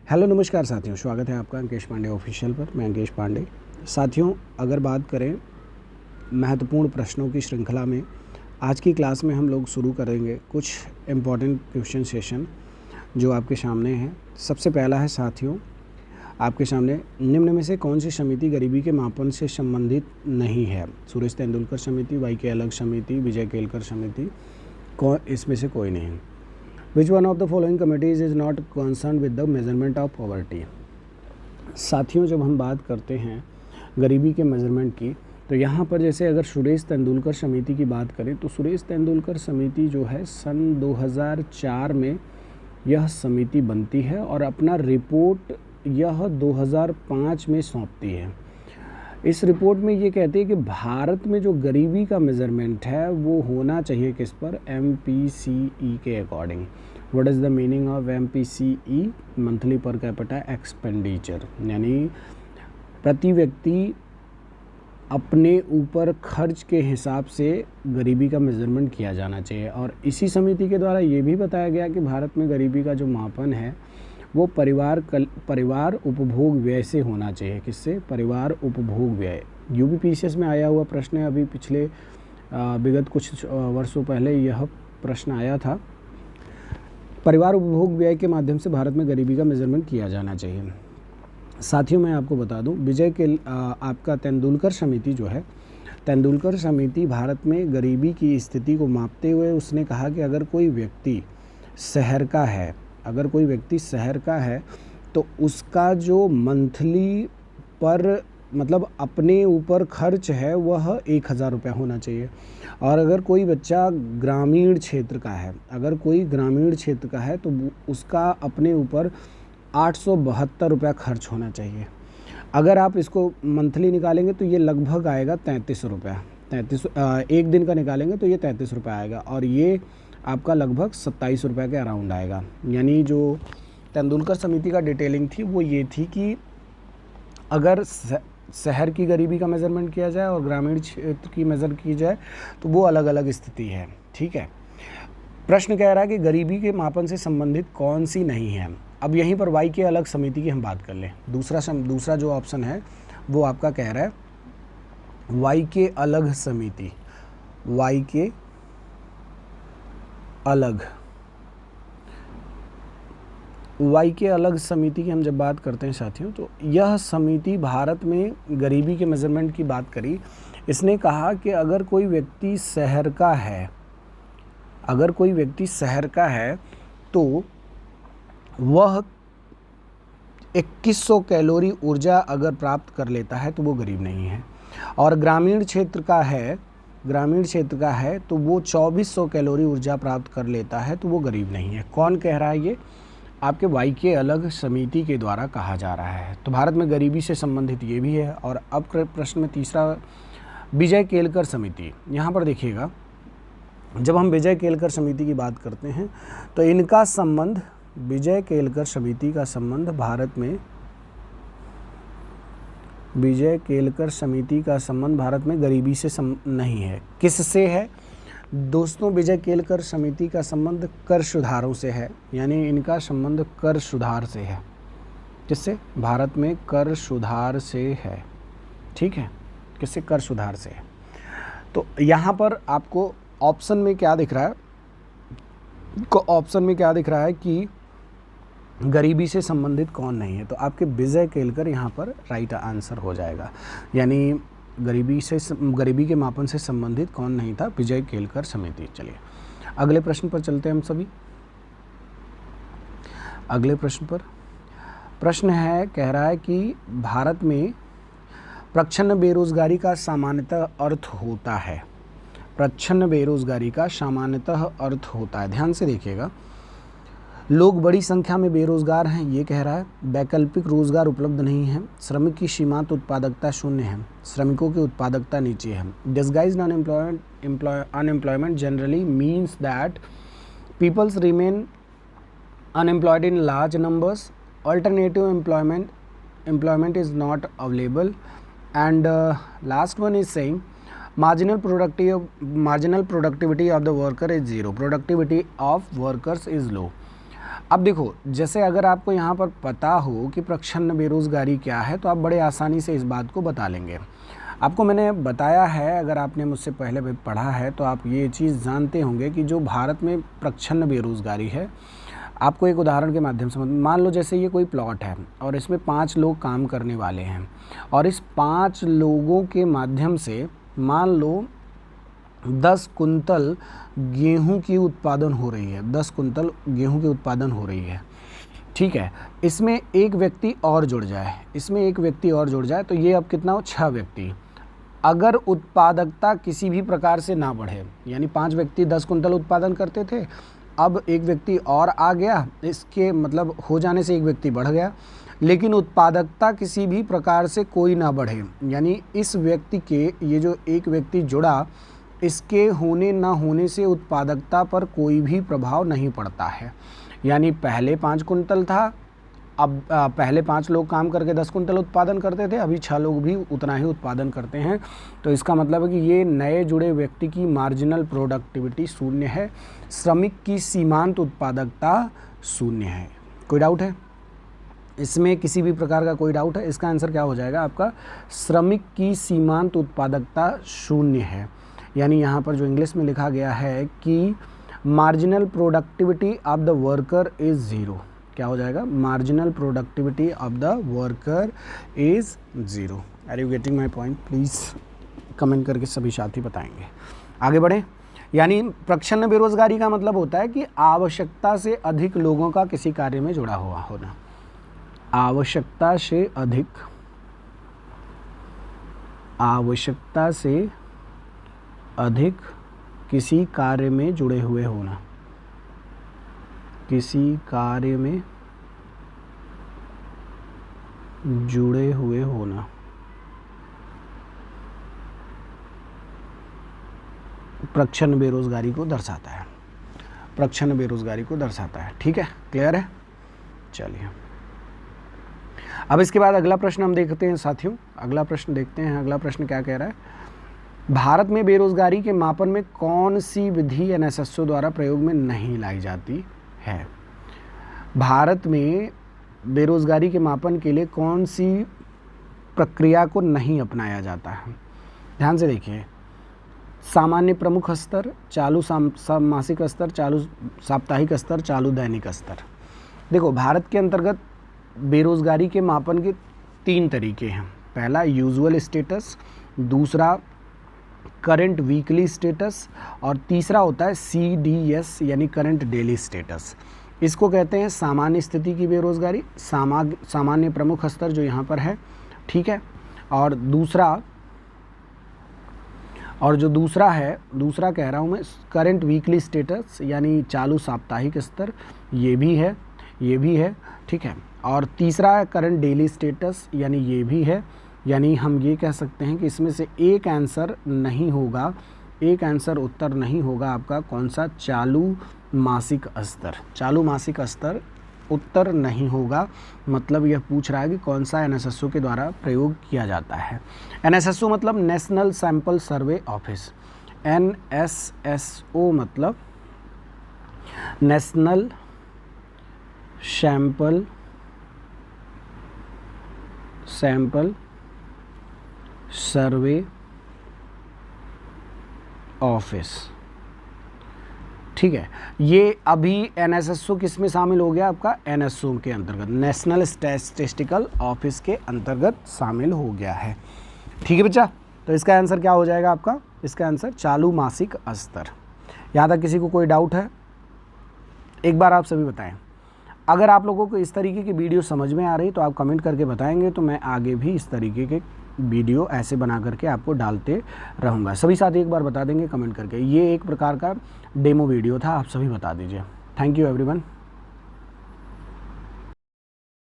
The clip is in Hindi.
हेलो नमस्कार साथियों, स्वागत है आपका अंकेश पांडे ऑफिशियल पर। मैं अंकेश पांडे। साथियों, अगर बात करें महत्वपूर्ण प्रश्नों की श्रृंखला में, आज की क्लास में हम लोग शुरू करेंगे कुछ इम्पॉर्टेंट क्वेश्चन सेशन जो आपके सामने हैं। सबसे पहला है साथियों आपके सामने, निम्न में से कौन सी समिति गरीबी के मापन से संबंधित नहीं है? सुरेश तेंदुलकर समिति, वाई के अलग समिति, विजय केलकर समिति, कौन इसमें से कोई नहीं? Which one of the following committees is not concerned with the measurement of poverty? साथियों, जब हम बात करते हैं गरीबी के मेजरमेंट की, तो यहाँ पर जैसे अगर सुरेश तेंदुलकर समिति की बात करें तो सुरेश तेंदुलकर समिति जो है सन 2004 में यह समिति बनती है और अपना रिपोर्ट यह 2005 में सौंपती है। इस रिपोर्ट में ये कहती है कि भारत में जो गरीबी का मेज़रमेंट है वो होना चाहिए किस पर? MPCE के according. What is the meaning of MPCE? Monthly per capita expenditure, यानी प्रति व्यक्ति अपने ऊपर खर्च के हिसाब से गरीबी का मेज़रमेंट किया जाना चाहिए। और इसी समिति के द्वारा ये भी बताया गया कि भारत में गरीबी का जो मापन है वो परिवार उपभोग व्यय से होना चाहिए। किससे? परिवार उपभोग व्यय। UPPCS में आया हुआ प्रश्न है, अभी पिछले विगत कुछ वर्षों पहले यह प्रश्न आया था। परिवार उपभोग व्यय के माध्यम से भारत में गरीबी का मेजरमेंट किया जाना चाहिए। साथियों, मैं आपको बता दूं, विजय के आपका तेंदुलकर समिति जो है, तेंदुलकर समिति भारत में गरीबी की स्थिति को मापते हुए उसने कहा कि अगर कोई व्यक्ति शहर का है तो उसका जो मंथली पर मतलब अपने ऊपर खर्च है वह 1000 रुपया होना चाहिए। और अगर कोई बच्चा ग्रामीण क्षेत्र का है तो उसका अपने ऊपर 872 रुपया खर्च होना चाहिए। अगर आप इसको मंथली निकालेंगे तो ये लगभग आएगा 33 रुपया। एक दिन का निकालेंगे तो ये 33 रुपया आएगा और ये आपका लगभग 27 रुपये के अराउंड आएगा। यानी जो तेंदुलकर समिति का डिटेलिंग थी वो ये थी कि अगर शहर की गरीबी का मेज़रमेंट किया जाए और ग्रामीण क्षेत्र की मेज़र की जाए तो वो अलग अलग स्थिति है। ठीक है। प्रश्न कह रहा है कि गरीबी के मापन से संबंधित कौन सी नहीं है। अब यहीं पर वाई के अलग समिति की हम बात कर लें। दूसरा जो ऑप्शन है वो आपका कह रहा है वाई के अलग समिति। वाई के अलग समिति की हम जब बात करते हैं साथियों, तो यह समिति भारत में गरीबी के मेज़रमेंट की बात करी। इसने कहा कि अगर कोई व्यक्ति शहर का है तो वह 2100 कैलोरी ऊर्जा अगर प्राप्त कर लेता है तो वो गरीब नहीं है। और ग्रामीण क्षेत्र का है तो वो 2400 कैलोरी ऊर्जा प्राप्त कर लेता है तो वो गरीब नहीं है। कौन कह रहा है? ये आपके वाई के अलग समिति के द्वारा कहा जा रहा है। तो भारत में गरीबी से संबंधित ये भी है। और अब प्रश्न में तीसरा, विजय केलकर समिति। यहाँ पर देखिएगा, जब हम विजय केलकर समिति की बात करते हैं तो इनका संबंध, विजय केलकर समिति का संबंध भारत में गरीबी से नहीं है। किससे है दोस्तों? विजय केलकर समिति का संबंध कर सुधारों से है। यानी इनका संबंध कर सुधार से है। किससे? भारत में कर सुधार से है। ठीक है, किससे? कर सुधार से है। तो यहाँ पर आपको ऑप्शन में क्या दिख रहा है कि गरीबी से संबंधित कौन नहीं है? तो आपके विजय केलकर यहाँ पर राइट आंसर हो जाएगा। यानी गरीबी के मापन से संबंधित कौन नहीं था? विजय केलकर समिति। चलिए अगले प्रश्न पर चलते हैं हम सभी। अगले प्रश्न पर प्रश्न है, कह रहा है कि भारत में प्रच्छन्न बेरोजगारी का सामान्यतः अर्थ होता है। प्रच्छन्न बेरोजगारी का सामान्यतः अर्थ होता है। ध्यान से देखिएगा, लोग बड़ी संख्या में बेरोजगार हैं, ये कह रहा है। वैकल्पिक रोजगार उपलब्ध नहीं है। श्रमिक की सीमांत उत्पादकता शून्य है। श्रमिकों की उत्पादकता नीचे है। Disguised unemployment generally means that peoples remain unemployed in large numbers. Alternative employment is not available. And last one is saying marginal productivity of the worker is zero. Productivity of workers is low. अब देखो, जैसे अगर आपको यहाँ पर पता हो कि प्रच्छन्न बेरोज़गारी क्या है तो आप बड़े आसानी से इस बात को बता लेंगे। आपको मैंने बताया है, अगर आपने मुझसे पहले भी पढ़ा है तो आप ये चीज़ जानते होंगे कि जो भारत में प्रच्छन्न बेरोज़गारी है, आपको एक उदाहरण के माध्यम से मान लो, जैसे ये कोई प्लॉट है और इसमें 5 लोग काम करने वाले हैं और इस 5 लोगों के माध्यम से मान लो 10 कुंतल गेहूं की उत्पादन हो रही है, 10 कुंतल गेहूं की उत्पादन हो रही है, ठीक है। इसमें एक व्यक्ति और जुड़ जाए, इसमें एक व्यक्ति और जुड़ जाए तो ये अब कितना हो, 6 व्यक्ति। अगर उत्पादकता किसी भी प्रकार से ना बढ़े, यानी 5 व्यक्ति 10 कुंतल उत्पादन करते थे, अब एक व्यक्ति और आ गया, इसके मतलब हो जाने से एक व्यक्ति बढ़ गया, लेकिन उत्पादकता किसी भी प्रकार से कोई ना बढ़े, यानी इस व्यक्ति के, ये जो एक व्यक्ति जुड़ा, इसके होने ना होने से उत्पादकता पर कोई भी प्रभाव नहीं पड़ता है। यानी पहले 5 कुंतल था, अब पहले 5 लोग काम करके 10 कुंतल उत्पादन करते थे, अभी 6 लोग भी उतना ही उत्पादन करते हैं। तो इसका मतलब है कि ये नए जुड़े व्यक्ति की मार्जिनल प्रोडक्टिविटी शून्य है, श्रमिक की सीमांत उत्पादकता शून्य है। कोई डाउट है इसमें, किसी भी प्रकार का कोई डाउट है? इसका आंसर क्या हो जाएगा आपका, श्रमिक की सीमांत उत्पादकता शून्य है। यानी यहाँ पर जो इंग्लिश में लिखा गया है कि marginal productivity of the worker is zero. क्या हो जाएगा, marginal productivity of the worker is zero. Are you getting my point? Please comment करके सभी साथी बताएंगे। आगे बढ़ें। यानी प्रच्छन्न बेरोजगारी का मतलब होता है कि आवश्यकता से अधिक लोगों का किसी कार्य में जुड़ा हुआ होना, आवश्यकता से अधिक किसी कार्य में जुड़े हुए होना, किसी कार्य में जुड़े हुए होना। प्रच्छन्न बेरोजगारी को दर्शाता है, प्रच्छन्न बेरोजगारी को दर्शाता है। ठीक है, क्लियर है? चलिए अब इसके बाद अगला प्रश्न हम देखते हैं साथियों। अगला प्रश्न देखते हैं, अगला प्रश्न क्या कह रहा है, भारत में बेरोजगारी के मापन में कौन सी विधि एनएसएसओ द्वारा प्रयोग में नहीं लाई जाती है? भारत में बेरोजगारी के मापन के लिए कौन सी प्रक्रिया को नहीं अपनाया जाता है? ध्यान से देखिए, सामान्य प्रमुख स्तर, चालू मासिक स्तर, चालू साप्ताहिक स्तर, चालू दैनिक स्तर। देखो, भारत के अंतर्गत बेरोजगारी के मापन के 3 तरीके हैं। पहला यूजुअल स्टेटस, दूसरा करंट वीकली स्टेटस और तीसरा होता है CDS यानी करंट डेली स्टेटस। इसको कहते हैं सामान्य स्थिति की बेरोजगारी, सामान्य प्रमुख स्तर जो यहाँ पर है, ठीक है। और जो दूसरा कह रहा हूँ मैं, करंट वीकली स्टेटस यानी चालू साप्ताहिक स्तर, ये भी है, ठीक है। और तीसरा है करंट डेली स्टेटस, यानी ये भी है। यानी हम ये कह सकते हैं कि इसमें से एक आंसर नहीं होगा, एक आंसर उत्तर नहीं होगा आपका कौन सा, चालू मासिक स्तर। चालू मासिक स्तर उत्तर नहीं होगा। मतलब यह पूछ रहा है कि कौन सा एनएसएसओ के द्वारा प्रयोग किया जाता है। एनएसएसओ मतलब national sample survey office, NSSO मतलब नेशनल सैंपल सर्वे ऑफिस, ठीक है। ये अभी एनएसएसओ किस में शामिल हो गया आपका, एनएसओ के अंतर्गत, नेशनल स्टैटिस्टिकल ऑफिस के अंतर्गत शामिल हो गया है। ठीक है बच्चा, तो इसका आंसर क्या हो जाएगा आपका, इसका आंसर चालू मासिक स्तर। यहाँ तक किसी को कोई डाउट है? एक बार आप सभी बताएं। अगर आप लोगों को इस तरीके की वीडियो समझ में आ रही तो आप कमेंट करके बताएंगे, तो मैं आगे भी इस तरीके के वीडियो ऐसे बना करके आपको डालते रहूँगा। सभी साथी एक बार बता देंगे कमेंट करके। ये एक प्रकार का डेमो वीडियो था, आप सभी बता दीजिए। Thank you everyone.